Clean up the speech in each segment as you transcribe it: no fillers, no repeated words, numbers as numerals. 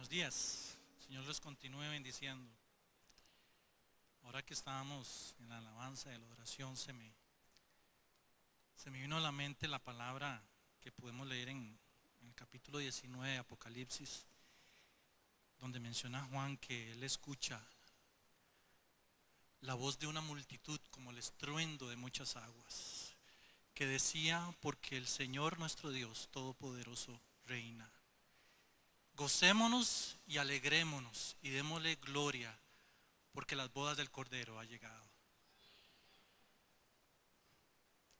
Buenos días, Señor les continúe bendiciendo. Ahora que estábamos en la alabanza de la adoración, se me vino a la mente la palabra que podemos leer en el capítulo 19 de Apocalipsis, donde menciona Juan que él escucha la voz de una multitud como el estruendo de muchas aguas, que decía: porque el Señor nuestro Dios Todopoderoso reina. Gocémonos y alegrémonos y démosle gloria, porque las bodas del Cordero ha llegado.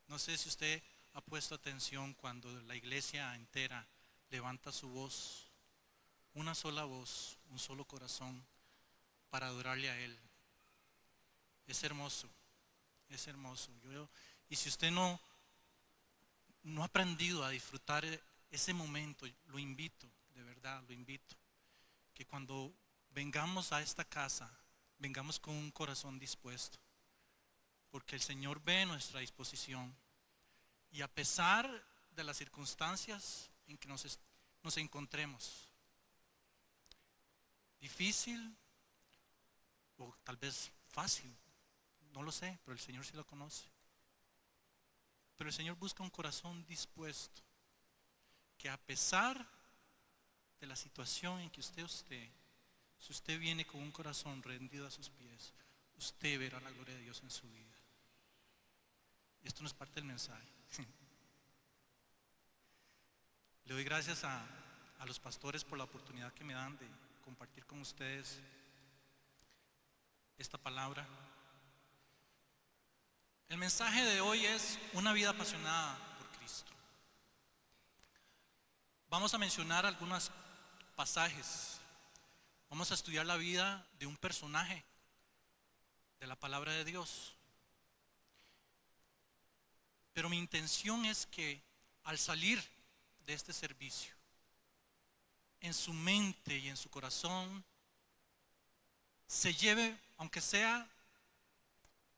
No sé si usted ha puesto atención cuando la iglesia entera levanta su voz, una sola voz, un solo corazón, para adorarle a Él. Es hermoso, es hermoso. Y si usted no ha aprendido a disfrutar ese momento, lo invito, de verdad, lo invito, que cuando vengamos a esta casa, vengamos con un corazón dispuesto, porque el Señor ve nuestra disposición, y a pesar de las circunstancias en que nos encontremos, difícil o tal vez fácil, no lo sé, pero el Señor sí lo conoce. Pero el Señor busca un corazón dispuesto, que a pesar de la situación en que usted esté, si usted viene con un corazón rendido a sus pies, usted verá la gloria de Dios en su vida. Y esto no es parte del mensaje. Le doy gracias a los pastores por la oportunidad que me dan de compartir con ustedes esta palabra. El mensaje de hoy es una vida apasionada por Cristo. Vamos a mencionar algunos pasajes. Vamos a estudiar la vida de un personaje de la palabra de Dios. Pero mi intención es que al salir de este servicio, en su mente y en su corazón, se lleve, aunque sea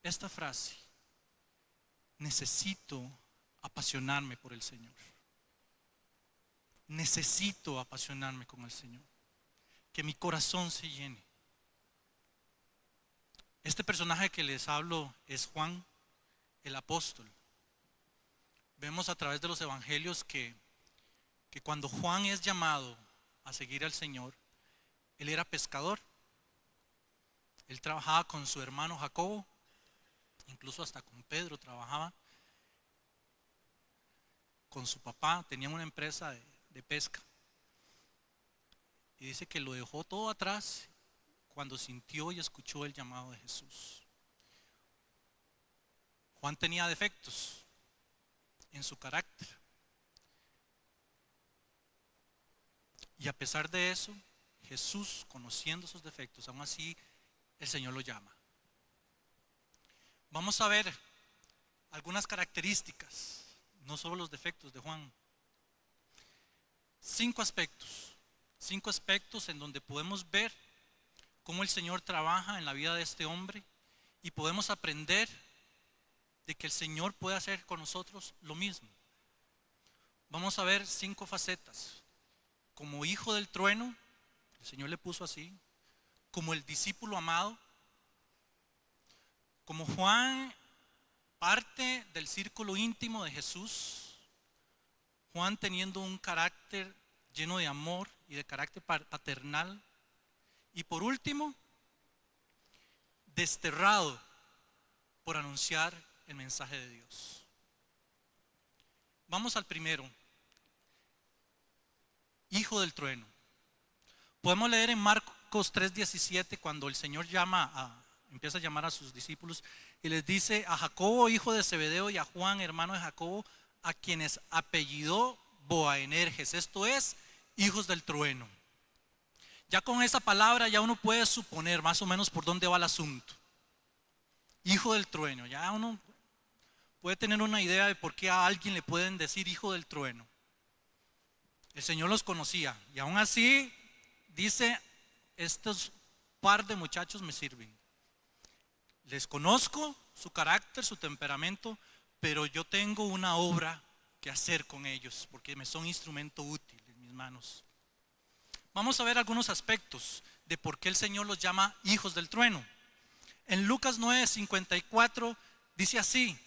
esta frase: necesito apasionarme por el Señor. Necesito apasionarme con el Señor. Que mi corazón se llene. Este personaje que les hablo es Juan, el apóstol. Vemos a través de los evangelios que cuando Juan es llamado a seguir al Señor, él era pescador. Él trabajaba con su hermano Jacobo, incluso hasta con Pedro trabajaba. Con su papá tenían una empresa de pesca. Y dice que lo dejó todo atrás cuando sintió y escuchó el llamado de Jesús. Juan tenía defectos en su carácter. Y a pesar de eso, Jesús, conociendo sus defectos, aún así el Señor lo llama. Vamos a ver algunas características, no solo los defectos de Juan. 5 aspectos en donde podemos ver cómo el Señor trabaja en la vida de este hombre, y podemos aprender de que el Señor puede hacer con nosotros lo mismo. Vamos a ver 5 facetas. Como hijo del trueno, el Señor le puso así. Como el discípulo amado. Como Juan, parte del círculo íntimo de Jesús. Juan teniendo un carácter lleno de amor y de carácter paternal. Y por último, desterrado por anunciar el mensaje de Dios. Vamos al primero, hijo del trueno. Podemos leer en Marcos 3:17 cuando el Señor empieza a llamar a sus discípulos y les dice: a Jacobo, hijo de Zebedeo, y a Juan, hermano de Jacobo, a quienes apellidó Boanerges, esto es, hijos del trueno. Ya con esa palabra ya uno puede suponer más o menos por dónde va el asunto. Hijo del trueno, ya uno puede tener una idea de por qué a alguien le pueden decir hijo del trueno. El Señor los conocía y aún así dice: estos par de muchachos me sirven. Les conozco su carácter, su temperamento, pero yo tengo una obra que hacer con ellos porque me son instrumento útil en mis manos. Vamos a ver algunos aspectos de por qué el Señor los llama hijos del trueno. En Lucas 9:54 dice así: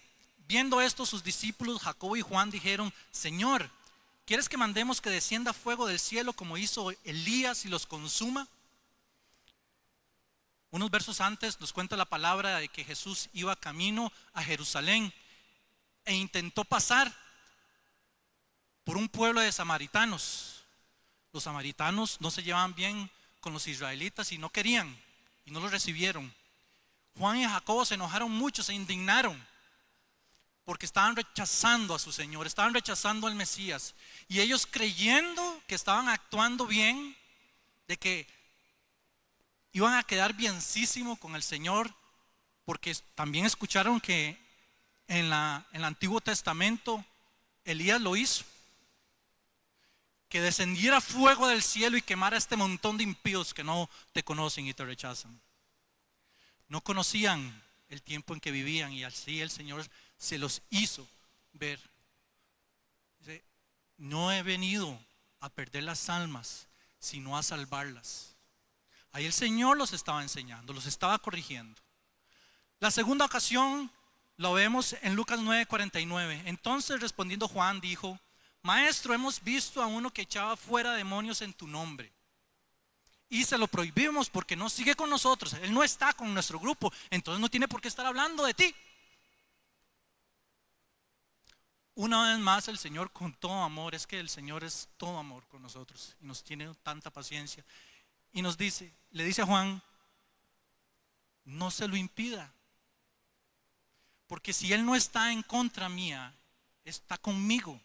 viendo esto sus discípulos Jacobo y Juan dijeron: Señor, ¿quieres que mandemos que descienda fuego del cielo como hizo Elías y los consuma? Unos versos antes nos cuenta la palabra de que Jesús iba camino a Jerusalén e intentó pasar por un pueblo de samaritanos. Los samaritanos no se llevaban bien con los israelitas y no querían y no los recibieron. Juan y Jacobo se enojaron mucho, se indignaron porque estaban rechazando a su Señor, estaban rechazando al Mesías, y ellos creyendo que estaban actuando bien, de que iban a quedar bienísimo con el Señor, porque también escucharon que en el Antiguo Testamento Elías lo hizo, que descendiera fuego del cielo y quemara a este montón de impíos que no te conocen y te rechazan. No conocían el tiempo en que vivían, y así el Señor se los hizo ver. Dice: no he venido a perder las almas, sino a salvarlas. Ahí el Señor los estaba enseñando, los estaba corrigiendo. La segunda ocasión lo vemos en Lucas 9:49. Entonces respondiendo Juan dijo: Maestro, hemos visto a uno que echaba fuera demonios en tu nombre, y se lo prohibimos porque no sigue con nosotros, él no está con nuestro grupo, entonces no tiene por qué estar hablando de ti. Una vez más el Señor, con todo amor, es que el Señor es todo amor con nosotros y nos tiene tanta paciencia, y nos dice, le dice a Juan: no se lo impida, porque si él no está en contra mía, está conmigo.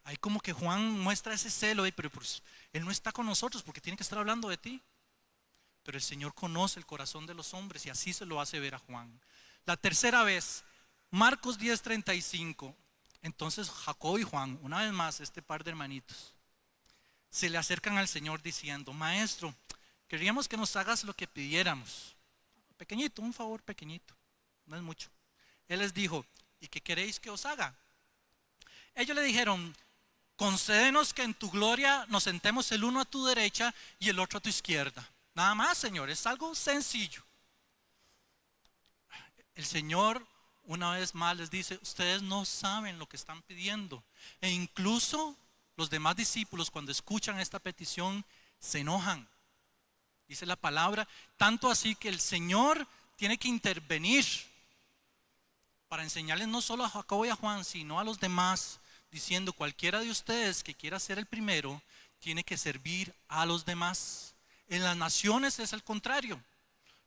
Ahí como que Juan muestra ese celo, pero pues él no está con nosotros porque tiene que estar hablando de ti. Pero el Señor conoce el corazón de los hombres y así se lo hace ver a Juan. La tercera vez, Marcos 10:35. Entonces Jacobo y Juan, una vez más este par de hermanitos, se le acercan al Señor diciendo: Maestro, queríamos que nos hagas lo que pidiéramos. Pequeñito, un favor pequeñito, no es mucho. Él les dijo: ¿y qué queréis que os haga? Ellos le dijeron: concédenos que en tu gloria nos sentemos el uno a tu derecha y el otro a tu izquierda. Nada más, Señor, es algo sencillo. El Señor una vez más les dice: ustedes no saben lo que están pidiendo. E incluso los demás discípulos, cuando escuchan esta petición, se enojan. Dice la palabra, tanto así que el Señor tiene que intervenir para enseñarles no solo a Jacobo y a Juan, sino a los demás, diciendo: cualquiera de ustedes que quiera ser el primero, tiene que servir a los demás. En las naciones es el contrario.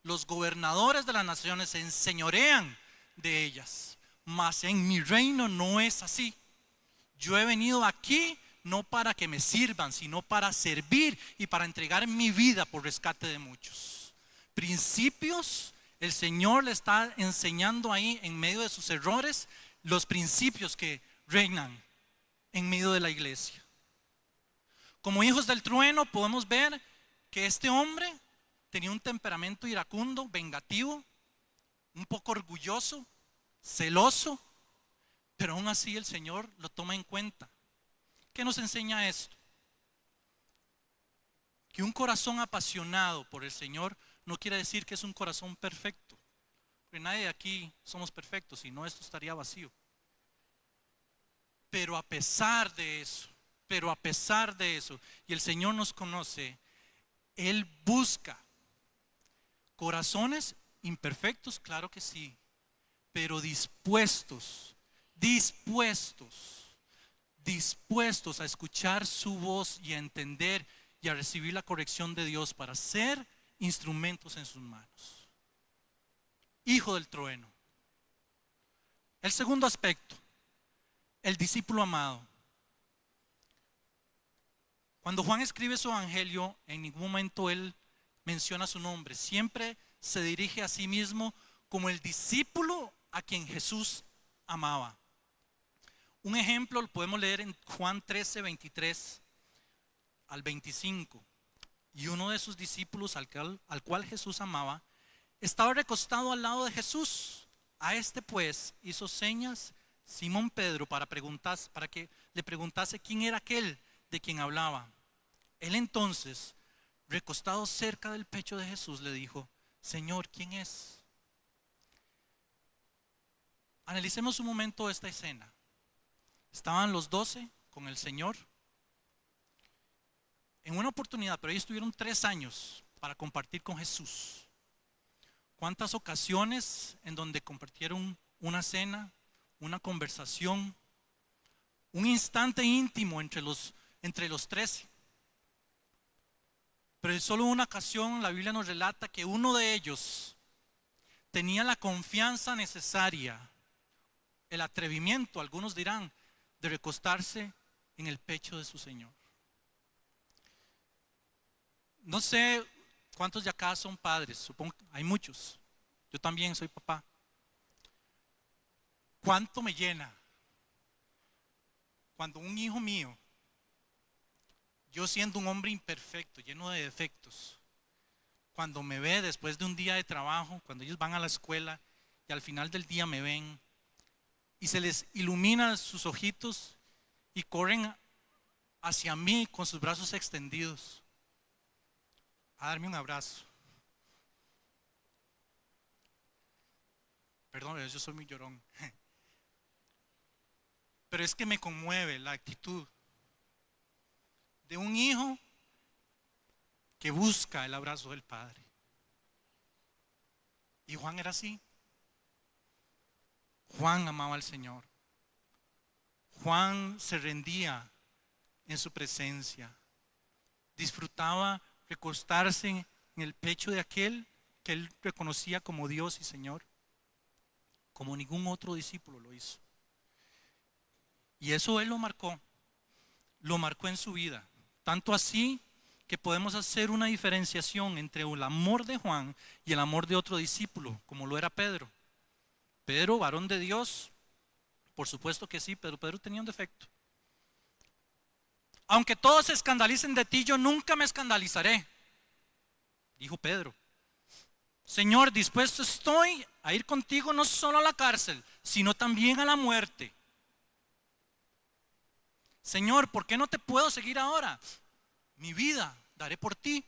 Los gobernadores de las naciones se enseñorean de ellas, mas en mi reino no es así. Yo he venido aquí no para que me sirvan, sino para servir y para entregar mi vida por rescate de muchos. Principios, el Señor le está enseñando ahí en medio de sus errores los principios que reinan en medio de la iglesia. Como hijos del trueno podemos ver que este hombre tenía un temperamento iracundo, vengativo, un poco orgulloso, celoso, pero aún así el Señor lo toma en cuenta. ¿Qué nos enseña esto? Que un corazón apasionado por el Señor no quiere decir que es un corazón perfecto, porque nadie de aquí somos perfectos, si no esto estaría vacío. Pero a pesar de eso, y el Señor nos conoce, Él busca corazones imperfectos, claro que sí, pero dispuestos a escuchar su voz y a entender y a recibir la corrección de Dios para ser instrumentos en sus manos. Hijo del trueno. El segundo aspecto, el discípulo amado. Cuando Juan escribe su evangelio, en ningún momento él menciona su nombre. Siempre se dirige a sí mismo como el discípulo a quien Jesús amaba. Un ejemplo lo podemos leer en Juan 13:23 al 25. Y uno de sus discípulos al cual Jesús amaba estaba recostado al lado de Jesús. A este pues hizo señas Simón Pedro para que le preguntase quién era aquel de quien hablaba. Él entonces, recostado cerca del pecho de Jesús, le dijo: Señor, ¿quién es? Analicemos un momento esta escena. Estaban los 12 con el Señor en una oportunidad, pero ellos tuvieron 3 años para compartir con Jesús. ¿Cuántas ocasiones en donde compartieron una cena, una conversación, un instante íntimo entre los 13? Pero en solo una ocasión la Biblia nos relata que uno de ellos tenía la confianza necesaria, el atrevimiento, algunos dirán, de recostarse en el pecho de su Señor. No sé cuántos de acá son padres, supongo que hay muchos. Yo también soy papá. ¿Cuánto me llena cuando un hijo mío, yo siendo un hombre imperfecto, lleno de defectos, cuando me ve después de un día de trabajo, cuando ellos van a la escuela y al final del día me ven y se les ilumina sus ojitos y corren hacia mí con sus brazos extendidos a darme un abrazo? Perdón, yo soy muy llorón. Pero es que me conmueve la actitud de un hijo que busca el abrazo del Padre. Y Juan era así. Juan amaba al Señor. Juan se rendía en su presencia. Disfrutaba recostarse en el pecho de aquel que él reconocía como Dios y Señor, como ningún otro discípulo lo hizo. Y eso él lo marcó en su vida. Tanto así que podemos hacer una diferenciación entre el amor de Juan y el amor de otro discípulo, como lo era Pedro. Pedro, varón de Dios, por supuesto que sí, pero Pedro tenía un defecto. Aunque todos se escandalicen de ti, yo nunca me escandalizaré, dijo Pedro. Señor, dispuesto estoy a ir contigo no solo a la cárcel, sino también a la muerte. Señor, ¿por qué no te puedo seguir ahora? Mi vida daré por ti.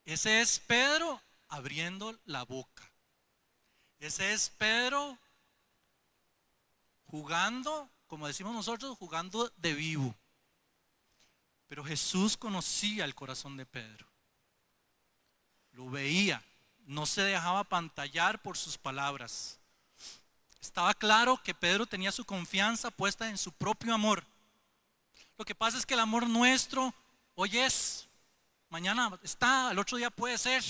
Ese es Pedro abriendo la boca. Ese es Pedro jugando, como decimos nosotros, jugando de vivo. Pero Jesús conocía el corazón de Pedro. Lo veía, no se dejaba apantallar por sus palabras. Estaba claro que Pedro tenía su confianza puesta en su propio amor. Lo que pasa es que el amor nuestro hoy es, mañana está, al otro día puede ser.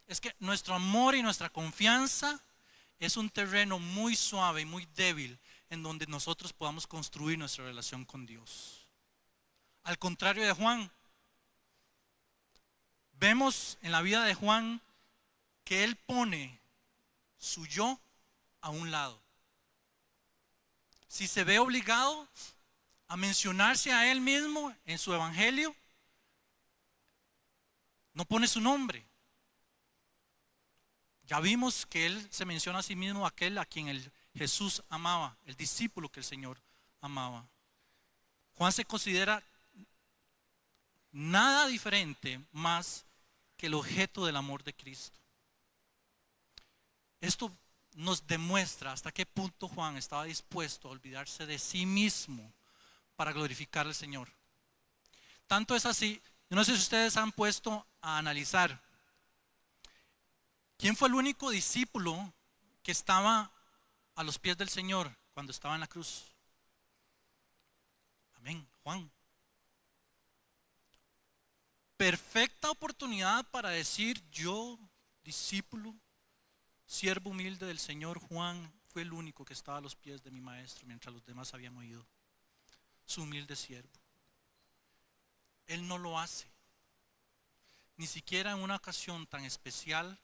Es que nuestro amor y nuestra confianza es un terreno muy suave y muy débil en donde nosotros podamos construir nuestra relación con Dios. Al contrario de Juan, vemos en la vida de Juan que él pone su yo a un lado. Si se ve obligado a mencionarse a él mismo en su evangelio, no pone su nombre. Ya vimos que él se menciona a sí mismo aquel a quien Jesús amaba, el discípulo que el Señor amaba. Juan se considera nada diferente más que el objeto del amor de Cristo. Esto nos demuestra hasta qué punto Juan estaba dispuesto a olvidarse de sí mismo para glorificar al Señor. Tanto es así, yo no sé si ustedes han puesto a analizar quién fue el único discípulo que estaba a los pies del Señor cuando estaba en la cruz. Amén, Juan. Perfecta oportunidad para decir: yo, discípulo, siervo humilde del Señor. Juan fue el único que estaba a los pies de mi maestro mientras los demás habían oído. Su humilde siervo. Él no lo hace, ni siquiera en una ocasión tan especial.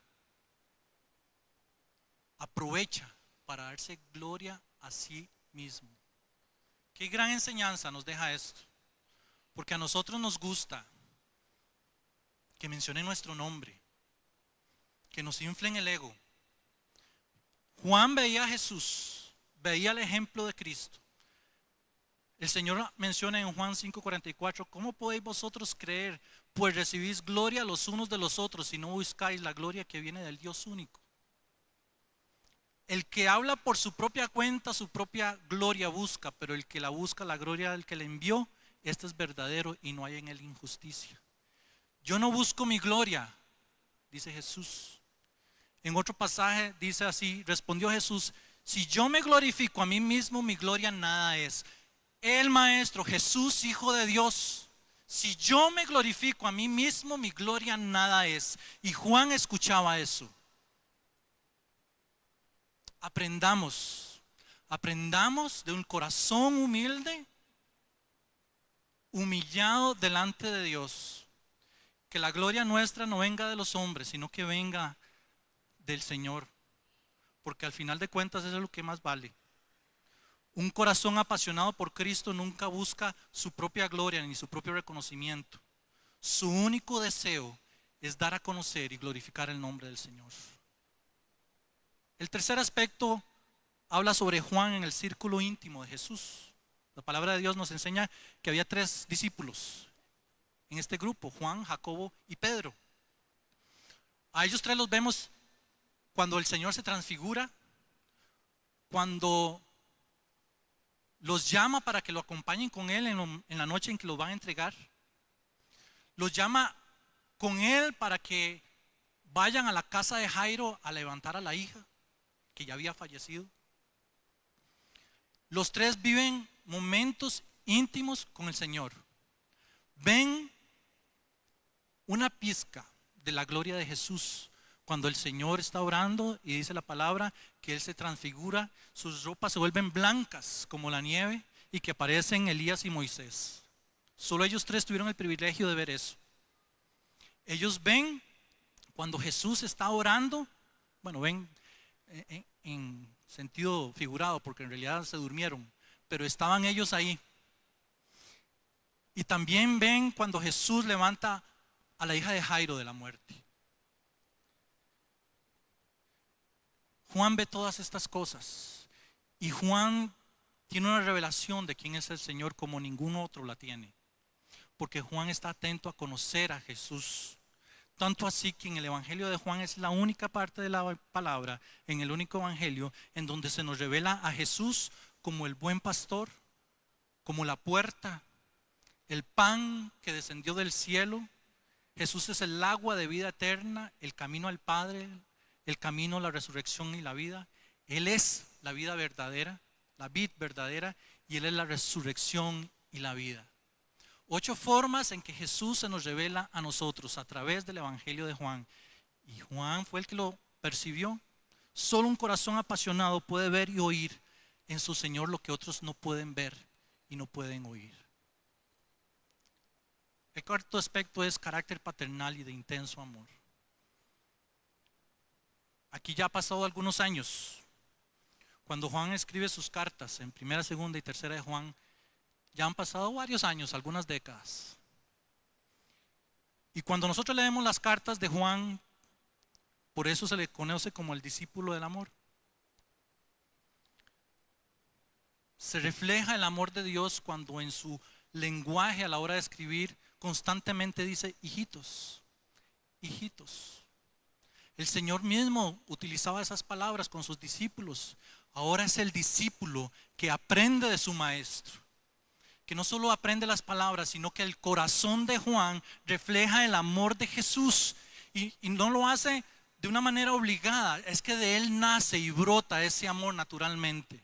Aprovecha para darse gloria a sí mismo. Qué gran enseñanza nos deja esto, porque a nosotros nos gusta que mencionen nuestro nombre, que nos inflen el ego. Juan veía a Jesús, veía el ejemplo de Cristo. El Señor menciona en Juan 5:44, ¿cómo podéis vosotros creer? Pues recibís gloria los unos de los otros y no buscáis la gloria que viene del Dios único. El que habla por su propia cuenta, su propia gloria busca, pero el que la busca, la gloria del que le envió, este es verdadero y no hay en él injusticia. Yo no busco mi gloria, dice Jesús. En otro pasaje dice así, respondió Jesús, si yo me glorifico a mí mismo, mi gloria nada es. El Maestro, Jesús, Hijo de Dios, si yo me glorifico a mí mismo, mi gloria nada es. Y Juan escuchaba eso. Aprendamos de un corazón humilde, humillado delante de Dios. Que la gloria nuestra no venga de los hombres, sino que venga del Señor. Porque al final de cuentas eso es lo que más vale. Un corazón apasionado por Cristo nunca busca su propia gloria ni su propio reconocimiento. Su único deseo es dar a conocer y glorificar el nombre del Señor. El tercer aspecto habla sobre Juan en el círculo íntimo de Jesús. La palabra de Dios nos enseña que había 3 discípulos en este grupo: Juan, Jacobo y Pedro. A ellos 3 los vemos cuando el Señor se transfigura, cuando los llama para que lo acompañen con Él en la noche en que los van a entregar. Los llama con Él para que vayan a la casa de Jairo a levantar a la hija que ya había fallecido. Los 3 viven momentos íntimos con el Señor. Ven una pizca de la gloria de Jesús cuando el Señor está orando y dice la palabra que Él se transfigura, sus ropas se vuelven blancas como la nieve y que aparecen Elías y Moisés. Solo ellos 3 tuvieron el privilegio de ver eso. Ellos ven cuando Jesús está orando, bueno, ven en sentido figurado porque en realidad se durmieron, pero estaban ellos ahí. Y también ven cuando Jesús levanta a la hija de Jairo de la muerte. Juan ve todas estas cosas y Juan tiene una revelación de quién es el Señor como ningún otro la tiene, porque Juan está atento a conocer a Jesús. Tanto así que en el Evangelio de Juan es la única parte de la palabra, en el único Evangelio en donde se nos revela a Jesús como el buen pastor, como la puerta, el pan que descendió del cielo. Jesús es el agua de vida eterna, el camino al Padre, el camino, la resurrección y la vida. Él es la vida verdadera, la vid verdadera, y Él es la resurrección y la vida. 8 formas en que Jesús se nos revela a nosotros a través del Evangelio de Juan. Y Juan fue el que lo percibió. Solo un corazón apasionado puede ver y oír en su Señor lo que otros no pueden ver y no pueden oír. El cuarto aspecto es carácter paternal y de intenso amor. Aquí ya ha pasado algunos años. Cuando Juan escribe sus cartas en 1, 2 y 3 de Juan, ya han pasado varios años, algunas décadas. Y cuando nosotros leemos las cartas de Juan, por eso se le conoce como el discípulo del amor. Se refleja el amor de Dios cuando en su lenguaje a la hora de escribir constantemente dice hijitos, hijitos. El Señor mismo utilizaba esas palabras con sus discípulos. Ahora es el discípulo que aprende de su maestro, que no solo aprende las palabras, sino que el corazón de Juan refleja el amor de Jesús y no lo hace de una manera obligada, es que de él nace y brota ese amor naturalmente.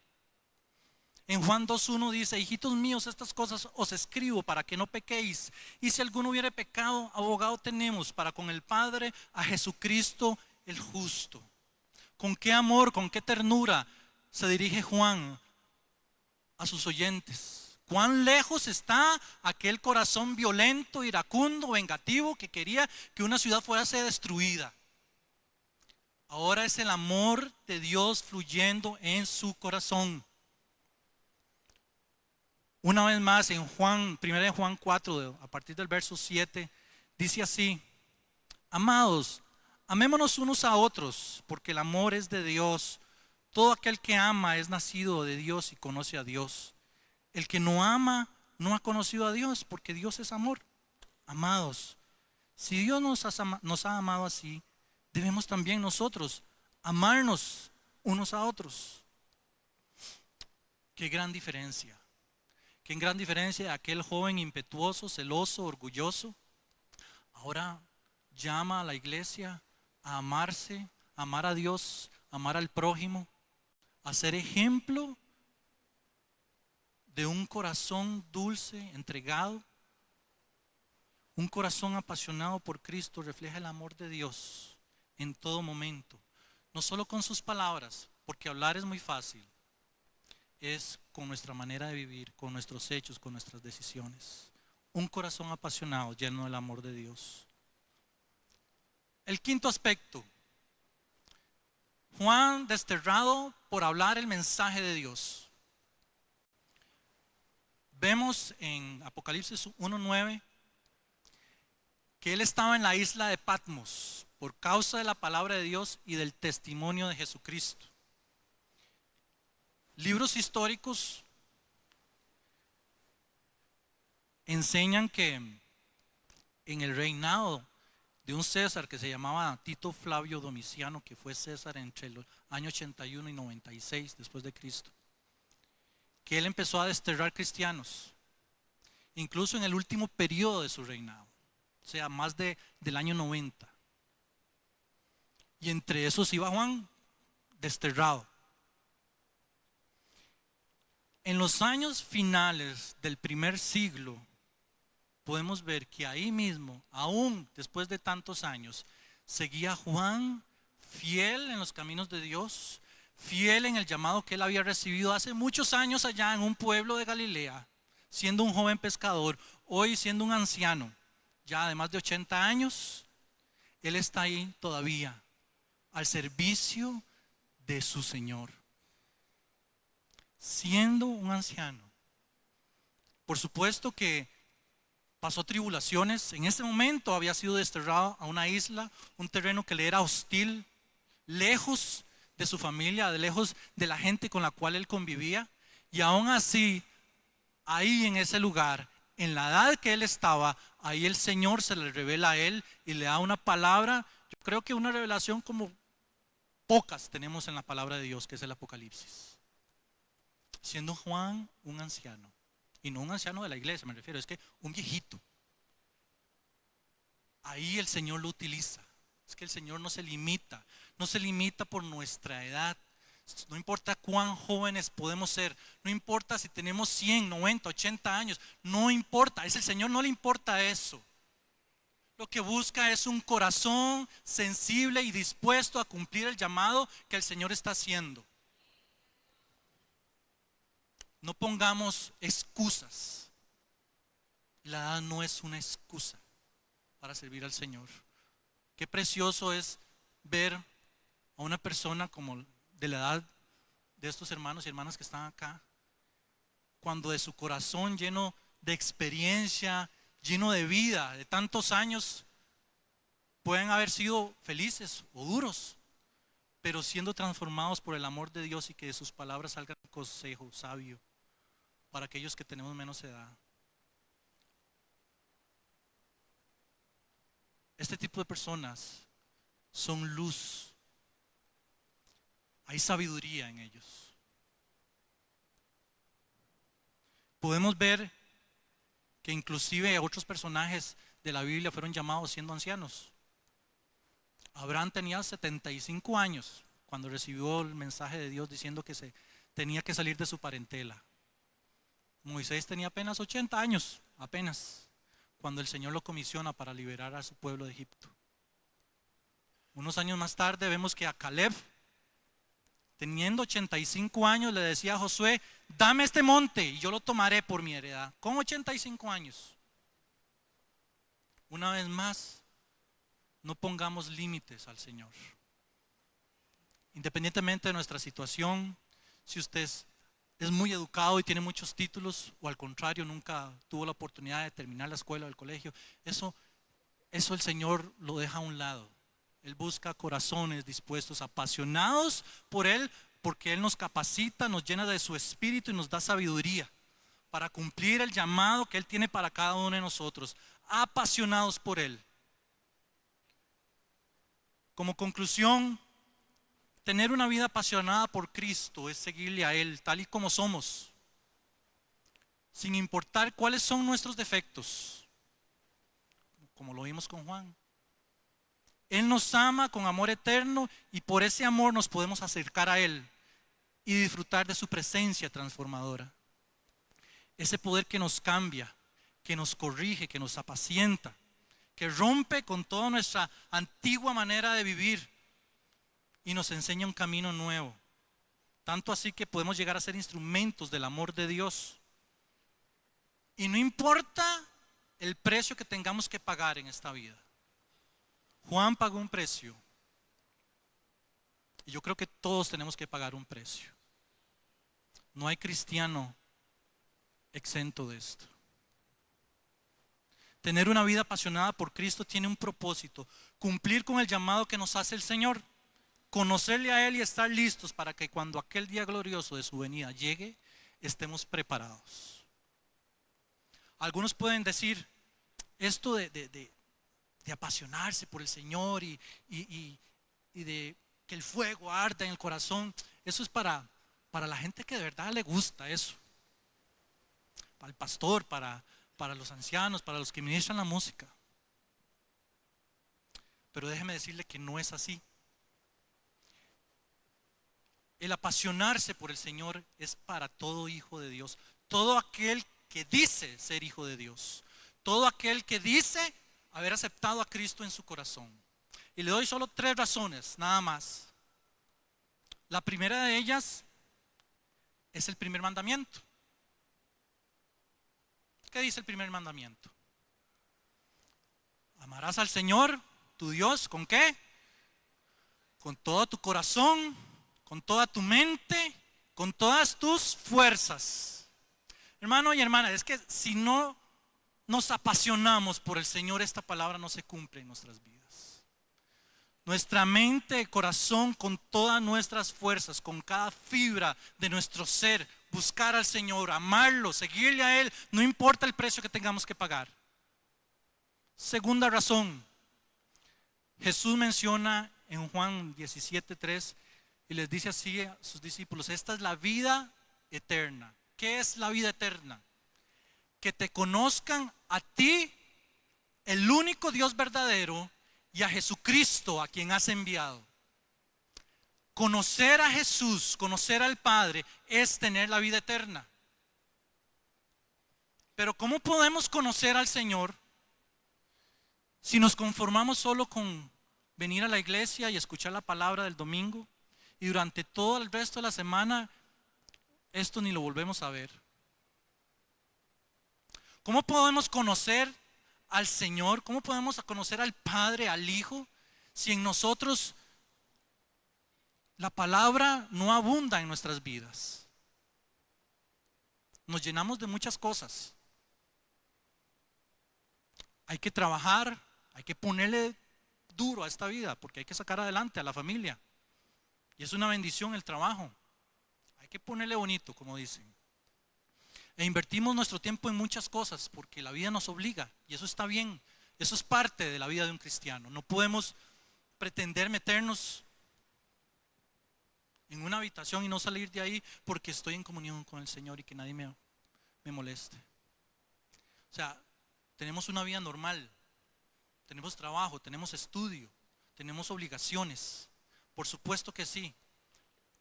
En Juan 2:1 dice: hijitos míos, estas cosas os escribo para que no pequéis. Y si alguno hubiere pecado, abogado tenemos para con el Padre, a Jesucristo el justo. Con qué amor, con qué ternura se dirige Juan a sus oyentes. Cuán lejos está aquel corazón violento, iracundo, vengativo que quería que una ciudad fuese destruida. Ahora es el amor de Dios fluyendo en su corazón. Una vez más en Juan, 1 Juan 4, a partir del verso 7, dice así: amados, amémonos unos a otros, porque el amor es de Dios. Todo aquel que ama es nacido de Dios y conoce a Dios. El que no ama no ha conocido a Dios, porque Dios es amor. Amados, si Dios nos ha amado así, debemos también nosotros amarnos unos a otros. Qué gran diferencia. Qué gran diferencia de aquel joven impetuoso, celoso, orgulloso. Ahora llama a la iglesia a amarse, a amar a Dios, a amar al prójimo, a ser ejemplo de un corazón dulce, entregado. Un corazón apasionado por Cristo refleja el amor de Dios en todo momento. No solo con sus palabras, porque hablar es muy fácil. Es con nuestra manera de vivir, con nuestros hechos, con nuestras decisiones. Un corazón apasionado, lleno del amor de Dios. El quinto aspecto. Juan desterrado por hablar el mensaje de Dios. Vemos en Apocalipsis 1:9 que él estaba en la isla de Patmos por causa de la palabra de Dios y del testimonio de Jesucristo. Libros históricos enseñan que en el reinado de un César que se llamaba Tito Flavio Domiciano, que fue César entre los años 81 y 96 después de Cristo, que él empezó a desterrar cristianos, incluso en el último periodo de su reinado, o sea, más del año 90. Y entre esos iba Juan, desterrado. En los años finales del primer siglo, podemos ver que ahí mismo, aún después de tantos años, seguía Juan fiel en los caminos de Dios, fiel en el llamado que él había recibido hace muchos años allá en un pueblo de Galilea, siendo un joven pescador, hoy siendo un anciano, ya de más de 80 años, él está ahí todavía, al servicio de su Señor, siendo un anciano. Por supuesto que pasó tribulaciones. En ese momento había sido desterrado a una isla, un terreno que le era hostil, lejos de su familia, lejos de la gente con la cual él convivía. Y aún así, ahí en ese lugar, en la edad que él estaba, ahí el Señor se le revela a él y le da una palabra. Yo creo que una revelación como pocas tenemos en la palabra de Dios, que es el Apocalipsis. Siendo Juan un anciano. Y no un anciano de la iglesia, me refiero, es que un viejito. Ahí el Señor lo utiliza. Es que el Señor no se limita por nuestra edad. No importa cuán jóvenes podemos ser, no importa si tenemos 100, 90, 80 años, no importa, es el Señor, no le importa eso. Lo que busca es un corazón sensible y dispuesto a cumplir el llamado que el Señor está haciendo. No pongamos excusas. La edad no es una excusa para servir al Señor. Qué precioso es ver a una persona como de la edad de estos hermanos y hermanas que están acá, cuando de su corazón lleno de experiencia, lleno de vida, de tantos años, pueden haber sido felices o duros, pero siendo transformados por el amor de Dios y que de sus palabras salga un consejo sabio para aquellos que tenemos menos edad. Este tipo de personas son luz. Hay sabiduría en ellos. Podemos ver que inclusive otros personajes de la Biblia fueron llamados siendo ancianos. Abraham tenía 75 años cuando recibió el mensaje de Dios diciendo que se tenía que salir de su parentela. Moisés tenía apenas 80 años, apenas, cuando el Señor lo comisiona para liberar a su pueblo de Egipto. Unos años más tarde vemos que a Caleb, teniendo 85 años, le decía a Josué: dame este monte y yo lo tomaré por mi heredad. Con 85 años. Una vez más, no pongamos límites al Señor. Independientemente de nuestra situación, si usted es muy educado y tiene muchos títulos, o al contrario, nunca tuvo la oportunidad de terminar la escuela o el colegio, eso el Señor lo deja a un lado. Él busca corazones dispuestos, apasionados por Él, porque Él nos capacita, nos llena de su espíritu y nos da sabiduría para cumplir el llamado que Él tiene para cada uno de nosotros, apasionados por Él. Como conclusión, tener una vida apasionada por Cristo es seguirle a Él tal y como somos, sin importar cuáles son nuestros defectos, como lo vimos con Juan. Él nos ama con amor eterno y por ese amor nos podemos acercar a Él y disfrutar de su presencia transformadora. Ese poder que nos cambia, que nos corrige, que nos apacienta, que rompe con toda nuestra antigua manera de vivir y nos enseña un camino nuevo. Tanto así que podemos llegar a ser instrumentos del amor de Dios. Y no importa el precio que tengamos que pagar en esta vida. Juan pagó un precio. Y yo creo que todos tenemos que pagar un precio. No hay cristiano exento de esto. Tener una vida apasionada por Cristo tiene un propósito: cumplir con el llamado que nos hace el Señor, conocerle a Él y estar listos para que cuando aquel día glorioso de su venida llegue, estemos preparados. Algunos pueden decir, esto de apasionarse por el Señor y de que el fuego arda en el corazón, eso es para la gente que de verdad le gusta eso. Para el pastor, para los ancianos, para los que ministran la música. Pero déjeme decirle que no es así. El apasionarse por el Señor es para todo hijo de Dios, todo aquel que dice ser hijo de Dios, todo aquel que dice haber aceptado a Cristo en su corazón. Y le doy solo 3 razones, nada más. La primera de ellas es el primer mandamiento. ¿Qué dice el primer mandamiento? Amarás al Señor, tu Dios, ¿con qué? Con todo tu corazón, con toda tu mente, con todas tus fuerzas. Hermano y hermana, es que si no nos apasionamos por el Señor, esta palabra no se cumple en nuestras vidas. Nuestra mente, corazón, con todas nuestras fuerzas, con cada fibra de nuestro ser, buscar al Señor, amarlo, seguirle a Él, no importa el precio que tengamos que pagar. Segunda razón, Jesús menciona en Juan 17:3 y les dice así a sus discípulos: esta es la vida eterna. ¿Qué es la vida eterna? Que te conozcan a ti, el único Dios verdadero, y a Jesucristo, a quien has enviado. Conocer a Jesús, conocer al Padre, es tener la vida eterna. Pero ¿cómo podemos conocer al Señor si nos conformamos solo con venir a la iglesia y escuchar la palabra del domingo y durante todo el resto de la semana esto ni lo volvemos a ver? ¿Cómo podemos conocer al Señor? ¿Cómo podemos conocer al Padre, al Hijo, si en nosotros la palabra no abunda en nuestras vidas? Nos llenamos de muchas cosas. Hay que trabajar, hay que ponerle duro a esta vida porque hay que sacar adelante a la familia. Y es una bendición el trabajo. Hay que ponerle bonito, como dicen. E invertimos nuestro tiempo en muchas cosas porque la vida nos obliga, y eso está bien. Eso es parte de la vida de un cristiano. No podemos pretender meternos en una habitación y no salir de ahí porque estoy en comunión con el Señor y que nadie me moleste. O sea, tenemos una vida normal, tenemos trabajo, tenemos estudio, tenemos obligaciones. Por supuesto que sí,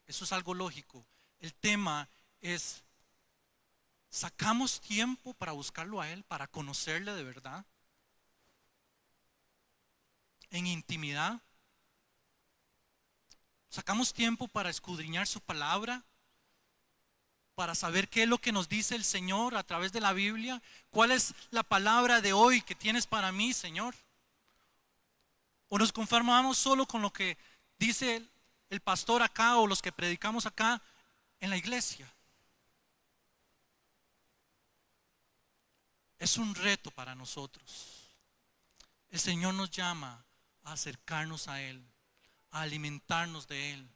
eso es algo lógico. El tema es: ¿sacamos tiempo para buscarlo a Él, para conocerle de verdad? En intimidad. ¿Sacamos tiempo para escudriñar su palabra? Para saber qué es lo que nos dice el Señor a través de la Biblia. ¿Cuál es la palabra de hoy que tienes para mí, Señor? ¿O nos conformamos solo con lo que dice el pastor acá o los que predicamos acá en la iglesia? Es un reto para nosotros. El Señor nos llama a acercarnos a Él, a alimentarnos de Él.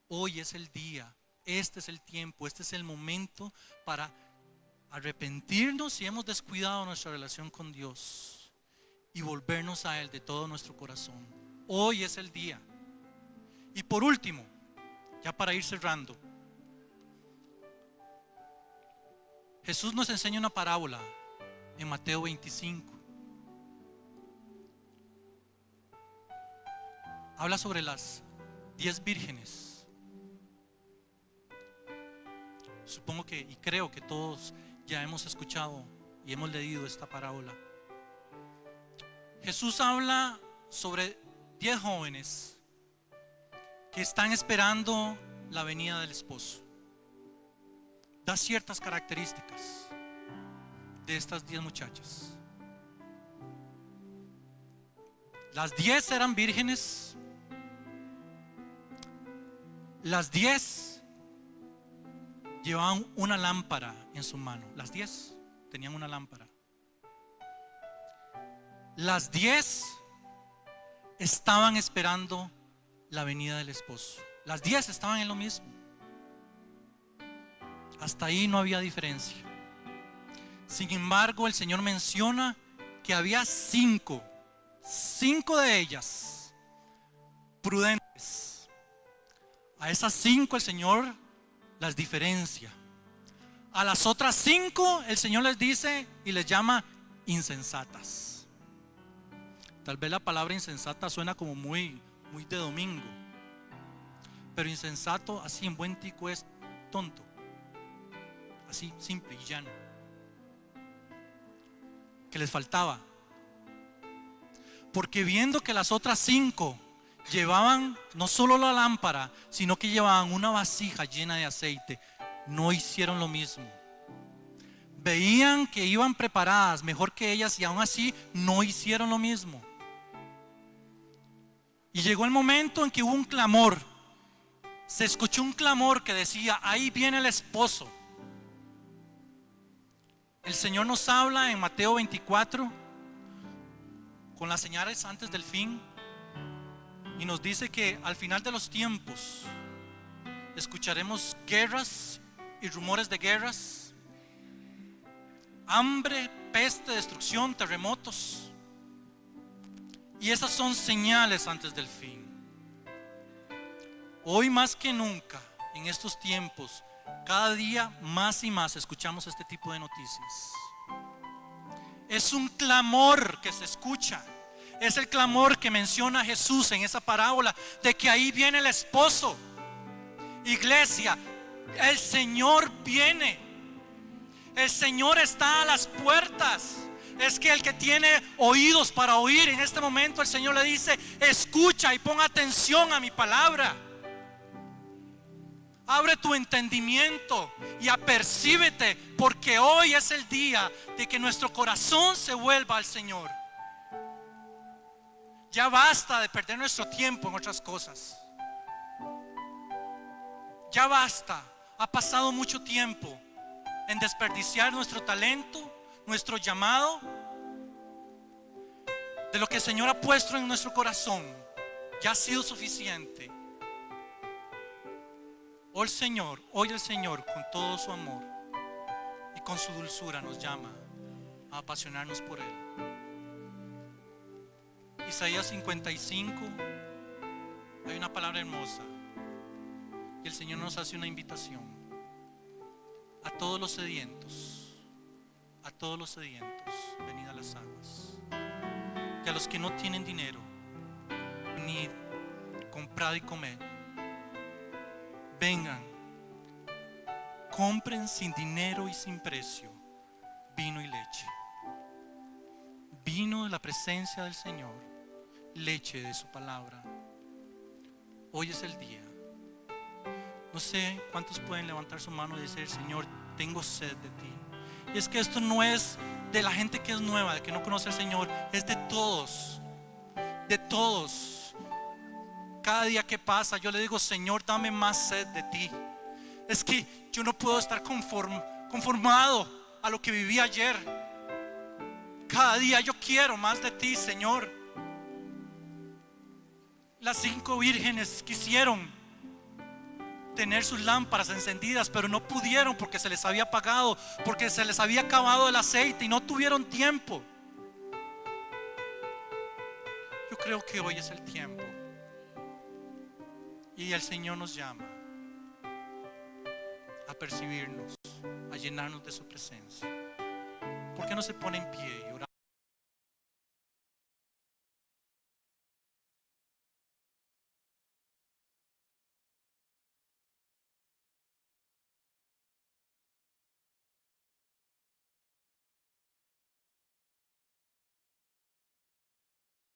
Hoy es el día, este es el tiempo, este es el momento para arrepentirnos si hemos descuidado nuestra relación con Dios y volvernos a Él de todo nuestro corazón. Hoy es el día. Y por último, ya para ir cerrando, Jesús nos enseña una parábola en Mateo 25. Habla sobre las 10 vírgenes. Supongo que y creo que todos ya hemos escuchado y hemos leído esta parábola. Jesús habla sobre 10 jóvenes que están esperando la venida del esposo. Da ciertas características de estas 10 muchachas. Las 10 eran vírgenes. Las 10 llevaban una lámpara en su mano. Las 10 tenían una lámpara. Las 10 estaban esperando la venida del esposo. Las 10 estaban en lo mismo. Hasta ahí no había diferencia. Sin embargo, el Señor menciona que había 5 de ellas prudentes. A esas 5 el Señor las diferencia. A las otras 5 el Señor les dice y les llama insensatas. Tal vez la palabra insensata suena como muy de domingo, pero insensato así en buen tico es tonto, así simple y llano. Que les faltaba, porque viendo que las otras 5 llevaban no solo la lámpara, sino que llevaban una vasija llena de aceite, no hicieron lo mismo. Veían que iban preparadas mejor que ellas y aún así no hicieron lo mismo. Y llegó el momento en que hubo un clamor. Se escuchó un clamor que decía: ahí viene el esposo. El Señor nos habla en Mateo 24 con las señales antes del fin y nos dice que al final de los tiempos escucharemos guerras y rumores de guerras, hambre, peste, destrucción, terremotos. Y esas son señales antes del fin. Hoy más que nunca, en estos tiempos, cada día más y más escuchamos este tipo de noticias. Es un clamor que se escucha. Es el clamor que menciona Jesús en esa parábola, de que ahí viene el esposo. Iglesia, el Señor viene. El Señor está a las puertas. Es que el que tiene oídos para oír, en este momento el Señor le dice: escucha y pon atención a mi palabra. Abre tu entendimiento y apercíbete, porque hoy es el día de que nuestro corazón se vuelva al Señor. Ya basta de perder nuestro tiempo en otras cosas. Ya basta. Ha pasado mucho tiempo en desperdiciar nuestro talento, nuestro llamado, de lo que el Señor ha puesto en nuestro corazón. Ya ha sido suficiente. Hoy el Señor con todo su amor y con su dulzura nos llama a apasionarnos por Él. Isaías 55, hay una palabra hermosa y el Señor nos hace una invitación a todos los sedientos. A todos los sedientos, venid a las aguas. Y a los que no tienen dinero, venid, comprad y comed. Vengan, compren sin dinero y sin precio vino y leche. Vino de la presencia del Señor, leche de su palabra. Hoy es el día. No sé cuántos pueden levantar su mano y decir: Señor, tengo sed de ti. Y es que esto no es de la gente que es nueva, de que no conoce al Señor, es de todos. De todos. Cada día que pasa yo le digo: Señor, dame más sed de ti. Es que yo no puedo estar conformado a lo que viví ayer. Cada día yo quiero más de ti, Señor. Las 5 vírgenes quisieron tener sus lámparas encendidas, pero no pudieron porque se les había apagado, porque se les había acabado el aceite y no tuvieron tiempo. Yo creo que hoy es el tiempo y el Señor nos llama a percibirnos, a llenarnos de su presencia. ¿Por qué no se pone en pie y oramos?